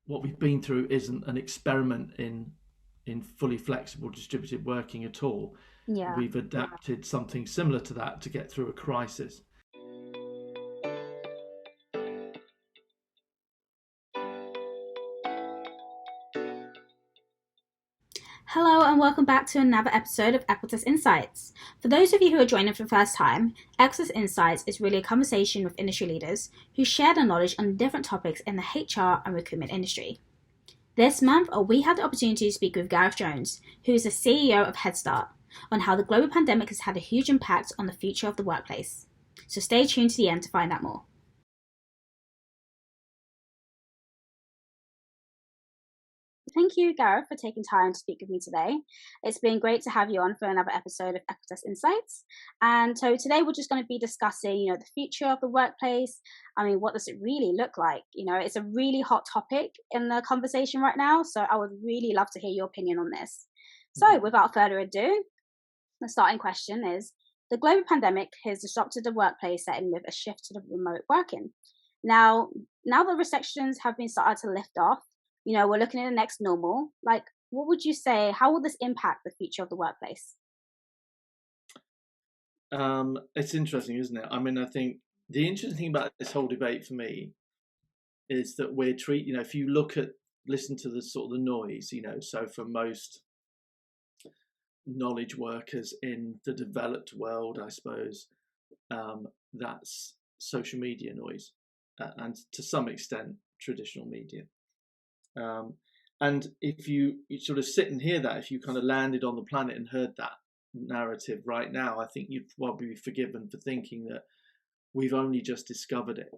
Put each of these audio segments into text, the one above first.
what we've been through isn't an experiment in fully flexible distributed working at all. Yeah. We've adapted something similar to that to get through a crisis. Hello and welcome back to another episode of Equitas Insights. For those of you who are joining for the first time, Equitas Insights is really a conversation with industry leaders who share their knowledge on different topics in the HR and recruitment industry. This month, we had the opportunity to speak with Gareth Jones, who is the CEO of Head Start, on how the global pandemic has had a huge impact on the future of the workplace. So stay tuned to the end to find out more. Thank you, Gareth, for taking time to speak with me today. It's been great to have you on for another episode of Equitas Insights. And so today we're just going to be discussing, the future of the workplace. I mean, what does it really look like? It's a really hot topic in the conversation right now. So I would really love to hear your opinion on this. So without further ado, the starting question is, the global pandemic has disrupted the workplace setting with a shift to the remote working. Now the restrictions have been started to lift off, we're looking at the next normal. Like, what would you say? How will this impact the future of the workplace? It's interesting, isn't it? I mean, I think the interesting thing about this whole debate for me is that if you listen to the sort of the noise, so for most knowledge workers in the developed world, I suppose, that's social media noise, and to some extent, traditional media. And if you sort of sit and hear that, if you kind of landed on the planet and heard that narrative right now, I think you'd probably be forgiven for thinking that we've only just discovered it,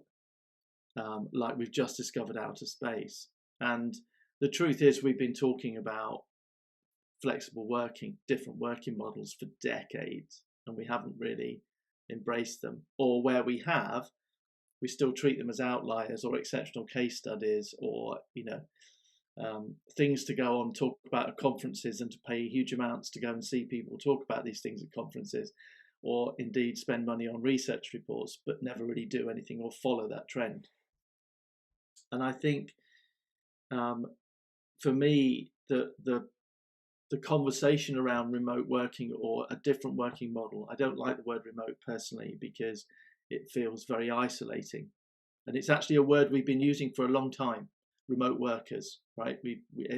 like we've just discovered outer space. And the truth is, we've been talking about flexible working, different working models for decades, and we haven't really embraced them. Or where we have, we still treat them as outliers or exceptional case studies, or things to go on, talk about at conferences, and to pay huge amounts to go and see people talk about these things at conferences, or indeed spend money on research reports, but never really do anything or follow that trend. And I think, for me, the conversation around remote working or a different working model, I don't like the word remote personally because it feels very isolating. And it's actually a word we've been using for a long time, remote workers, right?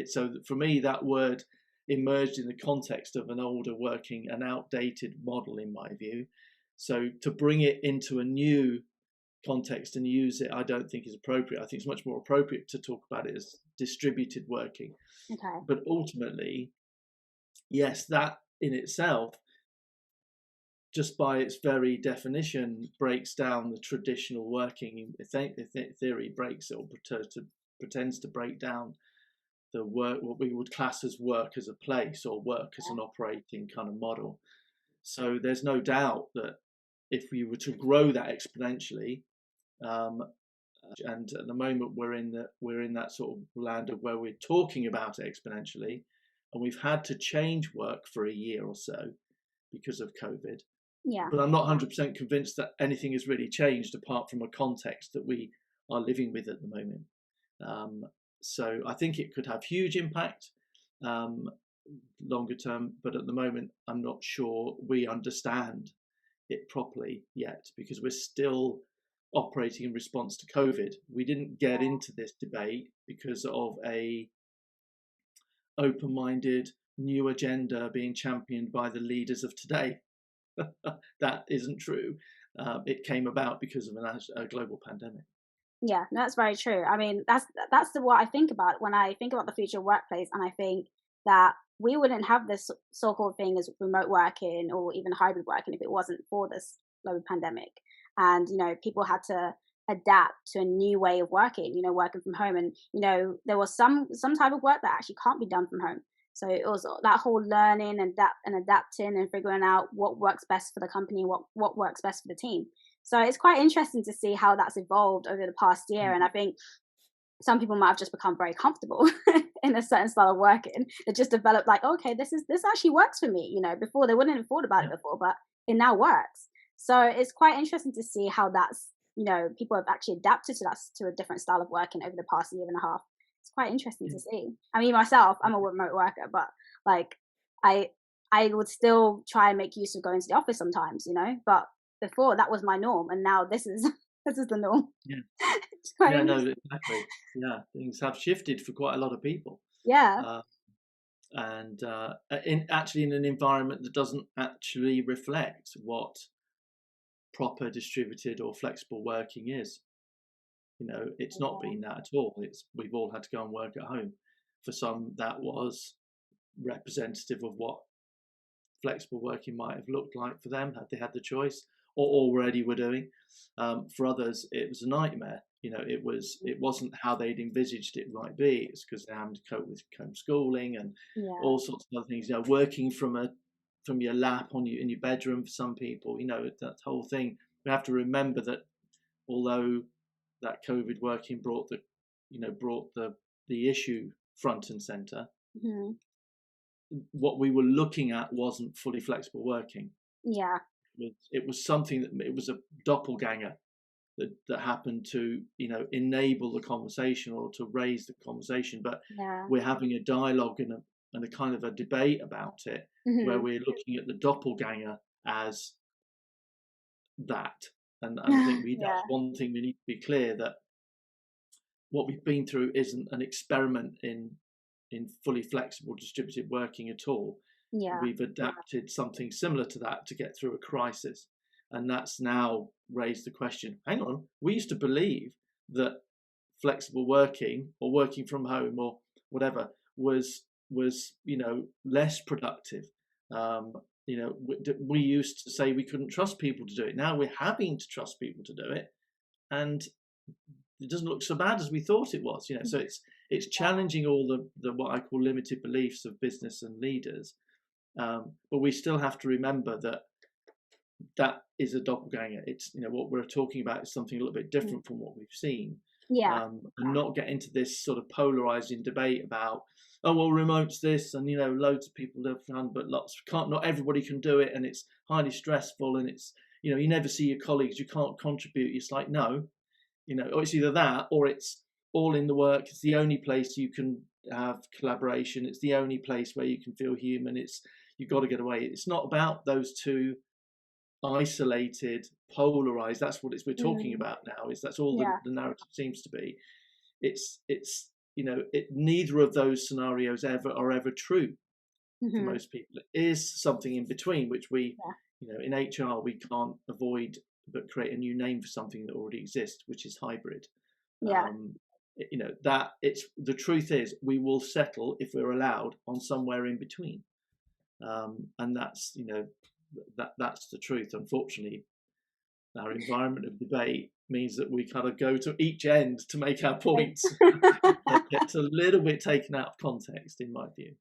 So for me, that word emerged in the context of an outdated model, in my view. So to bring it into a new context and use it, I don't think is appropriate. I think it's much more appropriate to talk about it as distributed working. Okay. But ultimately, yes, that in itself, just by its very definition, breaks down the traditional working theory, breaks it or pretends to break down the work, what we would class as work as a place or work as an operating kind of model. So there's no doubt that if we were to grow that exponentially, and at the moment we're in that sort of land of where we're talking about it exponentially, and we've had to change work for a year or so because of COVID. Yeah. But I'm not 100% convinced that anything has really changed apart from a context that we are living with at the moment. So I think it could have huge impact longer term, but at the moment, I'm not sure we understand it properly yet because we're still operating in response to COVID. We didn't get into this debate because of a open-minded new agenda being championed by the leaders of today. That isn't true. It came about because of a global pandemic. Yeah, no, that's very true. I mean, that's what I think about when I think about the future of workplace, and I think that we wouldn't have this so-called thing as remote working or even hybrid working if it wasn't for this global pandemic. And people had to adapt to a new way of working. Working from home, and there was some type of work that actually can't be done from home. So it was that whole learning and adapting and figuring out what works best for the company, what works best for the team. So it's quite interesting to see how that's evolved over the past year. And I think some people might have just become very comfortable in a certain style of working. They just developed like, okay, this actually works for me. Before they wouldn't have thought about it before, but it now works. So it's quite interesting to see how that's, people have actually adapted to that, to a different style of working over the past year and a half. It's quite interesting Yeah. to see. I mean, myself, I'm a remote worker, but like I I would still try and make use of going to the office sometimes, you know. But before that was my norm, and now this is this is the norm. Yeah. It's quite Yeah, no, interesting. exactly. Yeah, things have shifted for quite a lot of people. Yeah. Uh, and in an environment that doesn't actually reflect what proper distributed or flexible working is. It's not Yeah. been that at all. It's We've all had to go and work at home. For some, that was representative of what flexible working might have looked like for them had they had the choice, or already were doing. For others, it was a nightmare. It wasn't how they'd envisaged it might be. It's because they're having to cope with homeschooling and Yeah. all sorts of other things. Working from your lap on you in your bedroom for some people. That whole thing. We have to remember that although that COVID working brought the issue front and center, Mhm. what we were looking at wasn't fully flexible working. Yeah. It was something it was a doppelganger that happened to enable the conversation or to raise the conversation. But Yeah. we're having a dialogue and a kind of a debate about it, where Mhm. we're looking at the doppelganger as that. And I think that's Yeah. one thing we need to be clear, that what we've been through isn't an experiment in fully flexible distributed working at all. Yeah. We've adapted something similar to that to get through a crisis. And that's now raised the question, hang on, we used to believe that flexible working or working from home or whatever was less productive. um, we used to say we couldn't trust people to do it. Now we're having to trust people to do it, and it doesn't look so bad as we thought it was. So it's challenging all the what I call limited beliefs of business and leaders. But we still have to remember that that is a doppelganger. It's what we're talking about is something a little bit Mm. different from what we've seen. Yeah. And not get into this sort of polarizing debate about, oh well, remote's this, and loads of people have done, but not everybody can do it, and it's highly stressful, and it's you never see your colleagues, you can't contribute. It's like, no, or it's either that or it's all in the work. It's the only place you can have collaboration. It's the only place where you can feel human. You've got to get away. It's not about those two isolated, polarized. That's what we're talking Mm. about now. That's all Yeah. the narrative seems to be. Neither of those scenarios are ever true for Mhm. most people. It is something in between, which we, Yeah. in HR, we can't avoid but create a new name for something that already exists, which is hybrid. Yeah. Um, that it's the truth is we will settle, if we're allowed, on somewhere in between, and that's the truth. Unfortunately, our environment of debate means that we kind of go to each end to make our points. It gets a little bit taken out of context, in my view.